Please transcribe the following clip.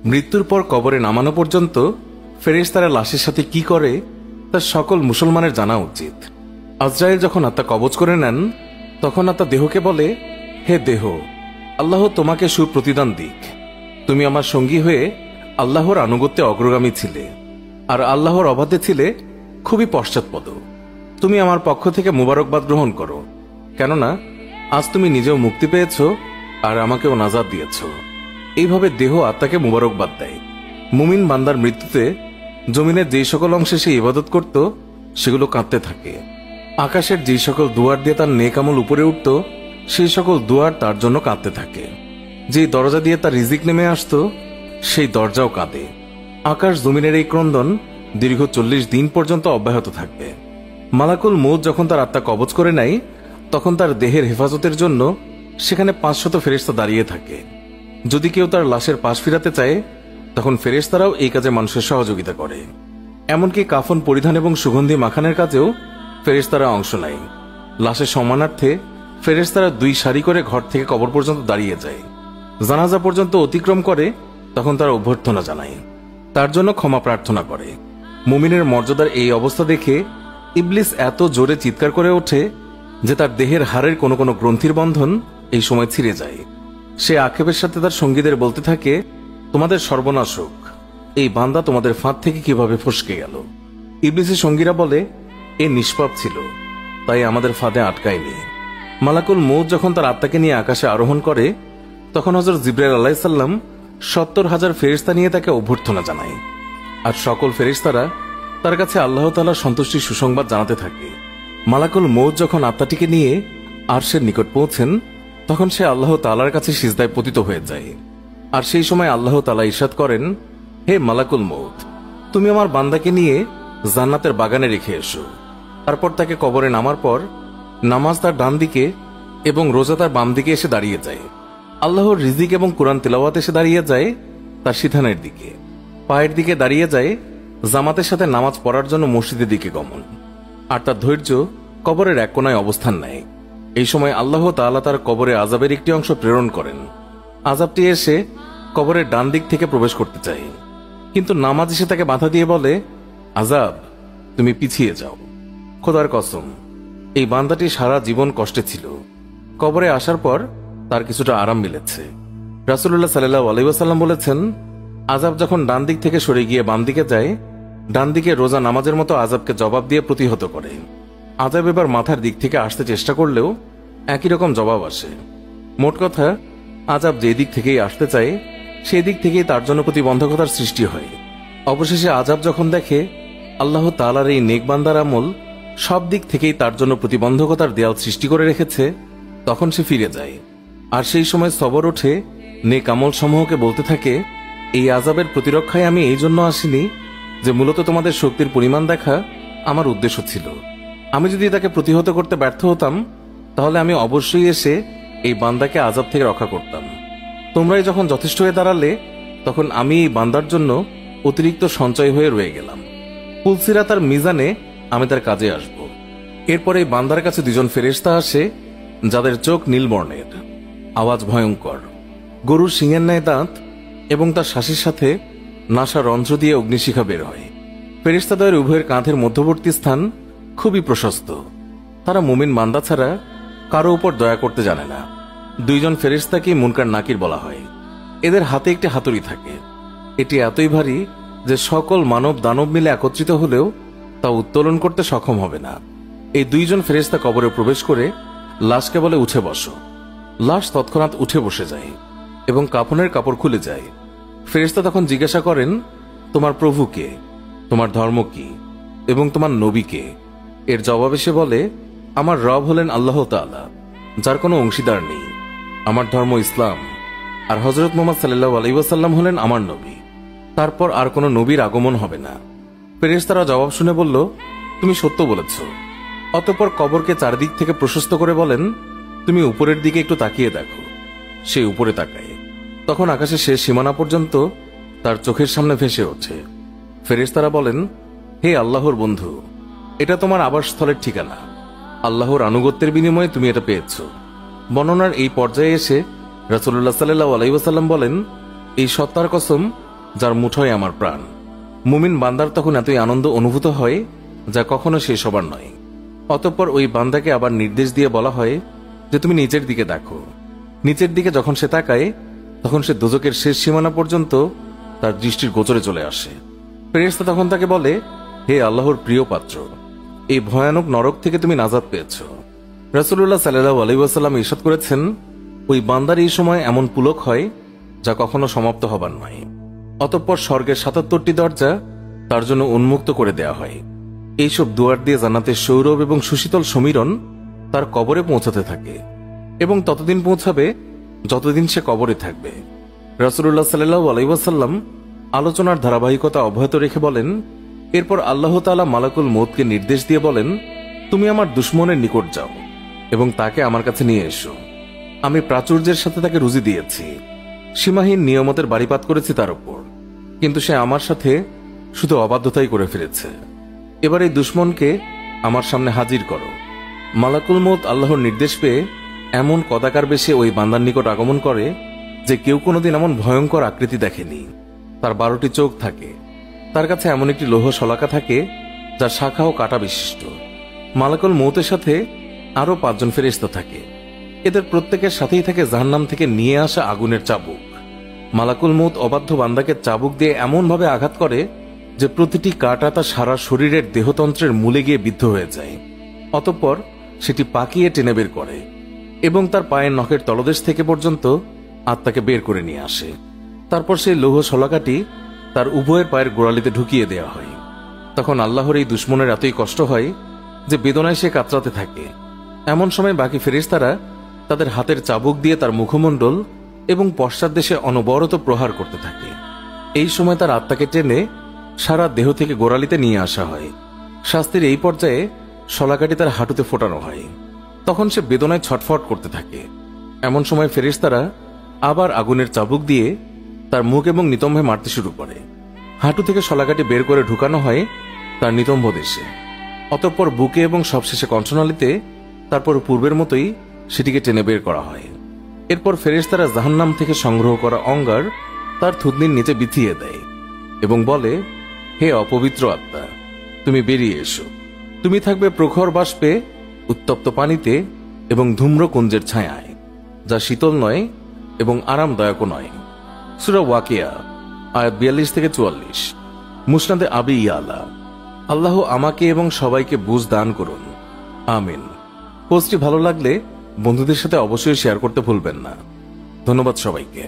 মৃত্যুর পর কবরে নামানো পর্যন্ত ফেরেশতারা লাশের সাথে কি করে তা সকল মুসলমানের জানা উচিত। আজরাইল যখন আত্মা কবজ করে নেন তখন আত্মা দেহকে বলে, হে দেহ, আল্লাহ তোমাকে সুপ্রতিদান দিক। তুমি আমার সঙ্গী হয়ে আল্লাহর আনুগত্যে অগ্রগামী ছিলে, আর আল্লাহর অবাধে ছিলে খুবই পশ্চাৎপদ। তুমি আমার পক্ষ থেকে মুবারকবাদ গ্রহণ করো, কেননা আজ তুমি নিজেও মুক্তি পেয়েছ আর আমাকেও নাজাত দিয়েছ। এইভাবে দেহ আত্মাকে মুবারকবাদ দেয়। মুমিন বান্দার মৃত্যুতে জমিনের যেই সকল অংশে সে ইবাদত করত সেগুলো কাঁদতে থাকে। আকাশের যেই সকল দুয়ার দিয়ে তার নেক আমল উপরে উঠত সেই সকল দুয়ার তার জন্য কাঁদতে থাকে। যেই দরজা দিয়ে তার রিজিক নেমে আসত সেই দরজাও কাঁদে। আকাশ জমিনের এই ক্রন্দন দীর্ঘ 40 দিন পর্যন্ত অব্যাহত থাকবে। মালাকুল মউত যখন তার আত্মা কবজ করে নেয় তখন তার দেহের হেফাজতের জন্য সেখানে 500 ফেরেশতা দাঁড়িয়ে থাকে। যদি কেউ তার লাশের পাশ ফিরাতে চায় তখন ফেরেশতারাও এই কাজে মানুষের সহযোগিতা করে। এমনকি কাফন পরিধান এবং সুগন্ধি মাখানের কাজেও ফেরেশতারা অংশ নেয়। লাশের সম্মানার্থে ফেরেশতারা 2 সারি করে ঘর থেকে কবর পর্যন্ত দাঁড়িয়ে যায়। জানাজা পর্যন্ত অতিক্রম করে তখন তারা অভ্যর্থনা জানায়, তার জন্য ক্ষমা প্রার্থনা করে। মুমিনের মর্যাদার এই অবস্থা দেখে ইবলিস এত জোরে চিৎকার করে ওঠে যে তার দেহের হাড়ের কোনো কোনো গ্রন্থির বন্ধন এই সময় ছিঁড়ে যায়। সে আক্ষেপের সাথে তার সঙ্গীদের বলতে থাকে, তোমাদের সর্বনাশ হোক, এই বান্দা তোমাদের ফাঁদ থেকে কিভাবে ফসকে গেল। ইবলিসের সঙ্গীরা বলে, এ নিষ্পাপ ছিল, তাই আমাদের ফাঁদে আটকায়নি। মালাকুল মউত যখন তার আত্মাকে নিয়ে আকাশে আরোহণ করে তখন হযরত জিবরাইল আলাইহিস সালাম 70,000 ফেরেশতা নিয়ে তাকে অভ্যর্থনা জানায়। আর সকল ফেরেশতারা তার কাছে আল্লাহ তাআলার সন্তুষ্টির সুসংবাদ জানাতে থাকে। মালাকুল মউত যখন আত্মাটিকে নিয়ে আরশের নিকট পৌঁছেন তখন সে আল্লাহ তাআলার কাছে সিজদায় পতিত হয়ে যায়। আর সেই সময় আল্লাহ তাআলা ইরশাদ করেন, হে মালাকুল মউত, তুমি আমার বান্দাকে নিয়ে জান্নাতের বাগানে রেখে এসো। তারপর তাকে কবরে নামার পর নামাজ তার ডান দিকে এবং রোজা তার বাম দিকে এসে দাঁড়িয়ে যায়। আল্লাহর রিজিক এবং কোরআন তেলাওয়াত এসে দাঁড়িয়ে যায় তার সিথানের দিকে। পায়ের দিকে দাঁড়িয়ে যায় জামাতের সাথে নামাজ পড়ার জন্য মসজিদের দিকে গমন। আর তার ধৈর্য কবরের এক কোনায় অবস্থান নেয়। এই সময় আল্লাহ তাআলা তার কবরে আযাবের একটি অংশ প্রেরণ করেন। আযাবটি এসে কবরের ডান দিক থেকে প্রবেশ করতে চায়, কিন্তু নামাজ এসে তাকে বাধা দিয়ে বলে, আযাব, তুমি পিছিয়ে যাও। খোদার কসম, এই বান্দাটি সারা জীবন কষ্টে ছিল। কবরে আসার পর তার কিছুটা আরাম মিলেছে। রাসূলুল্লাহ সাল্লাল্লাহু আলাইহি ওয়াসাল্লাম বলেছেন, আযাব যখন ডান দিক থেকে সরে গিয়ে বাম দিকে যায়, ডান দিকে রোজা নামাজের মতো আযাবকে জবাব দিয়ে প্রতিহত করে। আযাব এবার মাথার দিক থেকে আসতে চেষ্টা করলেও একই রকম জবাব আসে। মোট কথা, আযাব যে দিক থেকেই আসতে চায় সেই দিক থেকেই তার জন্য প্রতিবন্ধকতার সৃষ্টি হয়। অবশেষে আযাব যখন দেখে আল্লাহ তাআলার এই নেক বান্দার আমল সব দিক থেকেই তার জন্য প্রতিবন্ধকতার দেয়াল সৃষ্টি করে রেখেছে তখন সে ফিরে যায়। আর সেই সময় সবর ওঠে নেক আমল সমূহকে বলতে থাকে, এই আযাবের প্রতিরক্ষায় আমি এই জন্য আসিনি যে মূলত তোমাদের শক্তির পরিমাণ দেখা আমার উদ্দেশ্য ছিল। আমি যদি তাকে প্রতিহত করতে ব্যর্থ হতাম তাহলে আমি অবশ্যই এসে এই বান্দাকে আযাব থেকে রক্ষা করতাম। তোমরাই যখন যথেষ্ট হয়ে দাঁড়ালে তখন আমি এই বান্দার জন্য অতিরিক্ত সঞ্চয় হয়ে রয়ে গেলাম। পুলসিরাত আর মিজানে আমি তার কাজে আসব। এরপরে এই বান্দার কাছে 2 জন ফেরেশতা আসে যাদের চোখ নীল বর্ণের, আওয়াজ ভয়ঙ্কর, গরুর শিঙের ন্যায় দাঁত এবং তার শ্বাসের সাথে নাসা রন্ধ্র দিয়ে অগ্নিশিখা বের হয়। ফেরেশতাদের উভয়ের কাঁধের মধ্যবর্তী স্থান খুবই প্রশস্ত। তারা মুমিন বান্দা ছাড়া কারো উপর দয়া করতে জানে না। 2 জন ফেরেশতাকে মুনকার নাকির বলা হয়। এদের হাতে একটি হাতুড়ি থাকে। এটি এতই ভারী যে সকল মানব দানব মিলে একত্রিত হলেও তা উত্তোলন করতে সক্ষম হবে না। এই 2 জন ফেরেশতা কবরে প্রবেশ করে লাশকে বলে, উঠে বসো। লাশ তৎক্ষণাৎ উঠে বসে যায় এবং কাফনের কাপড় খুলে যায়। ফেরেশতা তখন জিজ্ঞাসা করেন, তোমার প্রভু কে, তোমার ধর্ম কি এবং তোমার নবী কে? এর জবাবে সে বলে, আমার রব হলেন আল্লাহ তাআলা, যার কোনো অংশীদার নেই। আমার ধর্ম ইসলাম, আর হযরত মুহাম্মদ সাল্লাল্লাহু আলাইহি ওয়াসাল্লাম হলেন আমার নবী। তারপর আর কোনো নবীর আগমন হবে না। ফেরেশতারা জবাব শুনে বলল, তুমি সত্য বলেছ। অতঃপর কবরকে চারদিক থেকে প্রশস্ত করে বলেন, তুমি উপরের দিকে একটু তাকিয়ে দেখো। সে উপরে তাকায়। তখন আকাশে শেষ সীমানা পর্যন্ত তার চোখের সামনে ভেসে ওঠে। ফেরেশতারা বলেন, হে আল্লাহর বন্ধু, এটা তোমার আবাসস্থলের ঠিকানা। আল্লাহর আনুগত্যের বিনিময়ে তুমি এটা পেয়েছ। বর্ণনার এই পর্যায়ে এসে রাসূলুল্লাহ সাল্লাল্লাহু আলাইহি ওয়াসাল্লাম বলেন, এই সত্তার কসম, যার মুঠোয় আমার প্রাণ। মুমিন বান্দার তখন এতই আনন্দ অনুভূত হয় যা কখনো শেষ হবার নয়। অতঃপর ওই বান্দাকে আবার নির্দেশ দিয়ে বলা হয় যে তুমি নিচের দিকে দেখো। নিচের দিকে যখন সে তাকায় তখন সে দোজকের শেষ সীমানা পর্যন্ত তার দৃষ্টির গোচরে চলে আসে। ফেরেশতা তখন তাকে বলে, হে আল্লাহর প্রিয় পাত্র, এই ভয়ানক নরক থেকে তুমি নাজাত পেয়েছ। রাসূলুল্লাহ সাল্লাল্লাহু আলাইহি ওয়াসাল্লাম ইরশাদ করেছেন, ওই বান্দার এই সময় এমন পুলক হয় যা কখনো সমাপ্ত হবার নয়। অতঃপর স্বর্গের ৭৭টি দরজা তার জন্য উন্মুক্ত করে দেয়া হয়। এইসব দুয়ার দিয়ে জান্নাতের সৌরভ এবং সুশীতল সমীরণ তার কবরে পৌঁছাতে থাকে এবং ততদিন পৌঁছাবে যতদিন সে কবরে থাকবে। রাসূলুল্লাহ সাল্লাল্লাহু আলাইহি ওয়াসাল্লাম আলোচনার ধারাবাহিকতা অব্যাহত রেখে বলেন, এরপর আল্লাহ তাআলা মালাকুল মউতকে নির্দেশ দিয়ে বলেন, তুমি আমার দুশমনের নিকট যাও এবং তাকে আমার কাছে নিয়ে এসো। আমি প্রাচুর্যের সাথে তাকে রুজি দিয়েছি, সীমাহীন নিয়ামতের বাড়িপাত করেছি তার উপর, কিন্তু সে আমার সাথে শুধু অবাধ্যতাই করে ফিরেছে। এবার এই দুশমনকে আমার সামনে হাজির করো। মালাকুল মউত আল্লাহর নির্দেশ পেয়ে এমন কদাকার বেশে ওই বান্দার নিকট আগমন করে যে কেউ কোনোদিন এমন ভয়ঙ্কর আকৃতি দেখেনি। তার 12টি চোখ থাকে, তার কাছে এমন একটি লৌহ শলাকা থাকে যা শাখা ও কাঁটা বিশিষ্ট। মালাকুল মউতের সাথে আরো 5 জন ফেরেশতা থাকে। এদের প্রত্যেকের সাথেই থাকে জাহান্নাম থেকে নিয়ে আসা আগুনের চাবুক। মালাকুল মউত অবাধ্য বান্দাকে চাবুক দিয়ে এমনভাবে আঘাত করে যে প্রতিটি কাঁটা তার সারা শরীরের দেহতন্ত্রের মূলে গিয়ে বিদ্ধ হয়ে যায়। অতঃপর সেটি পাকিয়ে টেনে বের করে এবং তার পায়ের নখের তলদেশ থেকে পর্যন্ত আত্মাকে বের করে নিয়ে আসে। তারপর সেই লৌহ শলাকাটি তার উভয়ের পায়ের গোড়ালিতে ঢুকিয়ে দেওয়া হয়। তখন আল্লাহর এই দুশমনের এতই কষ্ট হয় যে বেদনায় সে কাতরাতে থাকে। এমন সময় বাকি ফেরেশতারা তাদের হাতের চাবুক দিয়ে তার মুখমণ্ডল এবং পশ্চাৎ দেশে অনবরত প্রহার করতে থাকে। এই সময় তার আত্মাকে টেনে সারা দেহ থেকে গোড়ালিতে নিয়ে আসা হয়। শাস্তির এই পর্যায়ে শলাকাটি তার হাঁটুতে ফোটানো হয়। তখন সে বেদনায় ছটফট করতে থাকে। এমন সময় ফেরেশতারা আবার আগুনের চাবুক দিয়ে তার মুখ এবং নিতম্বে মারতে শুরু করে। হাঁটু থেকে শলাকাটি বের করে ঢুকানো হয় তার নিতম্ব দেশে। অতঃপর বুকে এবং সবশেষে কণ্ঠনালীতে, তারপর পূর্বের মতোই সেটিকে টেনে বের করা হয়। এরপর ফেরেশতারা জাহান্নাম থেকে সংগ্রহ করা অঙ্গার তার থুতনির নিচে বিছিয়ে দেয় এবং বলে, হে অপবিত্র আত্মা, তুমি বেরিয়ে এসো। তুমি থাকবে প্রখর বাষ্পে, উত্তপ্ত পানিতে এবং ধূম্রকুঞ্জের ছায়ায়, যা শীতল নয় এবং আরামদায়কও নয়। সূরা ওয়াকিয়া আয়াত 42 থেকে 44। মুসনাদে আবি ইয়ালা। আল্লাহ আমাকে এবং সবাইকে বুঝ দান করুন, আমিন। পোস্টটি ভালো লাগলে বন্ধুদের সাথে অবশ্যই শেয়ার করতে ভুলবেন না। ধন্যবাদ সবাইকে।